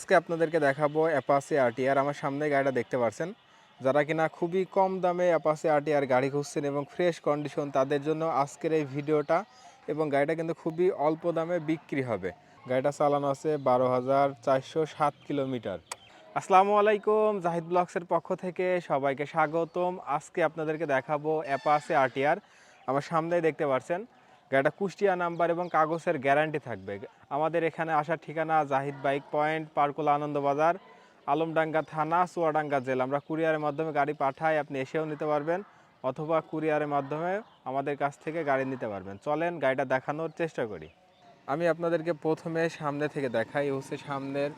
আজকে আপনাদেরকে দেখাবো অ্যাপাচি আরটিআর। আমার সামনে গাড়িটা দেখতে পাচ্ছেন। যারা কিনা খুবই কম দামে অ্যাপাচি আরটিআর গাড়ি খুঁজছেন এবং ফ্রেশ কন্ডিশন, তাদের জন্য আজকের এই ভিডিওটা। এবং গাড়িটা কিন্তু খুবই অল্প দামে বিক্রি হবে। গাড়িটা চালানো আছে 12,407 কিলোমিটার। আসসালামু আলাইকুম, জাহিদ ব্লগসের পক্ষ থেকে সবাইকে স্বাগতম। আজকে আপনাদেরকে দেখাবো অ্যাপাচি আরটিআর। আমার সামনেই দেখতে পাচ্ছেন। গাড়িটা কুষ্টিয়া নাম্বার এবং কাগজের গ্যারান্টি থাকবে। আমাদের এখানে আসার ঠিকানা জাহিদ বাইক পয়েন্ট, পার্কুলা আনন্দবাজার, আলমডাঙ্গা থানা, চুয়াডাঙ্গা জেলা। আমরা কুরিয়ারের মাধ্যমে গাড়ি পাঠাই, আপনি এসেও নিতে পারবেন অথবা কুরিয়ারের মাধ্যমে আমাদের কাছ থেকে গাড়ি নিতে পারবেন। চলেন গাড়িটা দেখানোর চেষ্টা করি। আমি আপনাদেরকে প্রথমে সামনে থেকে দেখাই। হচ্ছে সামনের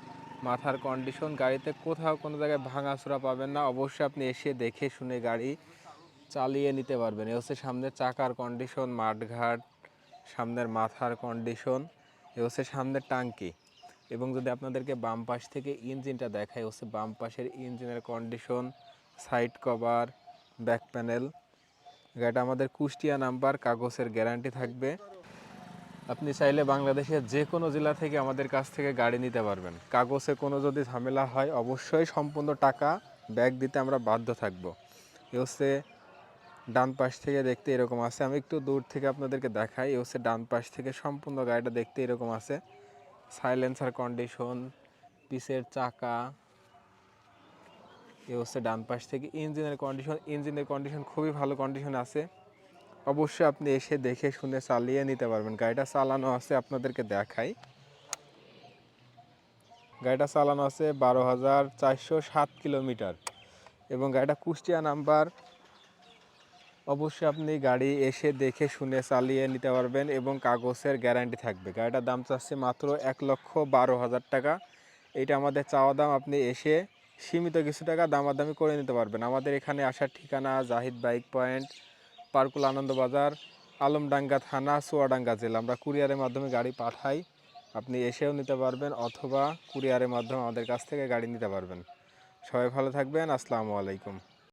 মাথার কন্ডিশন। গাড়িতে কোথাও কোনো জায়গায় ভাঙাচোরা পাবেন না। অবশ্যই আপনি এসে দেখে শুনে গাড়ি চালিয়ে নিতে পারবেন। এ হচ্ছে সামনের চাকার কন্ডিশন, মাঠঘাট, সামনের মাথার কন্ডিশন, এ হচ্ছে সামনের টাঙ্কি। এবং যদি আপনাদেরকে বাম পাশ থেকে ইঞ্জিনটা দেখায়, হচ্ছে বাম পাশের ইঞ্জিনের condition, side cover, back panel. গাড়িটা আমাদের কুষ্টিয়া নাম্বার, কাগজের গ্যারান্টি থাকবে। আপনি চাইলে বাংলাদেশের যে কোনো জেলা থেকে আমাদের কাছ থেকে গাড়ি নিতে পারবেন। কাগজে কোনো যদি ঝামেলা হয় অবশ্যই সম্পূর্ণ টাকা ব্যাক দিতে আমরা বাধ্য থাকব। এ হচ্ছে ডান পাশ থেকে দেখতে এরকম আছে। আমি একটু দূর থেকে আপনাদেরকে দেখাই। এ হচ্ছে ডান পাশ থেকে সম্পূর্ণ গাড়িটা দেখতে এরকম আছে। সাইলেন্সার কন্ডিশন, পিছের চাকা। এ হচ্ছে ডান পাশ থেকে ইঞ্জিনের কন্ডিশন। ইঞ্জিনের কন্ডিশন খুবই ভালো কন্ডিশন আছে। অবশ্যই আপনি এসে দেখে শুনে চালিয়ে নিতে পারবেন। গাড়িটা চালানো আছে আপনাদেরকে দেখাই। গাড়িটা চালানো আছে 12,407 কিলোমিটার এবং গাড়িটা কুষ্টিয়া নাম্বার। অবশ্যই আপনি গাড়ি এসে দেখে শুনে চালিয়ে নিতে পারবেন এবং কাগজের গ্যারান্টি থাকবে। গাড়িটার দাম চাচ্ছে মাত্র 1,12,000 টাকা। এইটা আমাদের চাওয়া দাম। আপনি এসে সীমিত কিছু টাকা দামাদামি করে নিতে পারবেন। আমাদের এখানে আসার ঠিকানা জাহিদ বাইক পয়েন্ট, পার্কুল আনন্দবাজার, আলমডাঙ্গা থানা, চুয়াডাঙ্গা জেলা। আমরা কুরিয়ারের মাধ্যমে গাড়ি পাঠাই, আপনি এসেও নিতে পারবেন অথবা কুরিয়ারের মাধ্যমে আমাদের কাছ থেকে গাড়ি নিতে পারবেন। সবাই ভালো থাকবেন। আসসালামু আলাইকুম।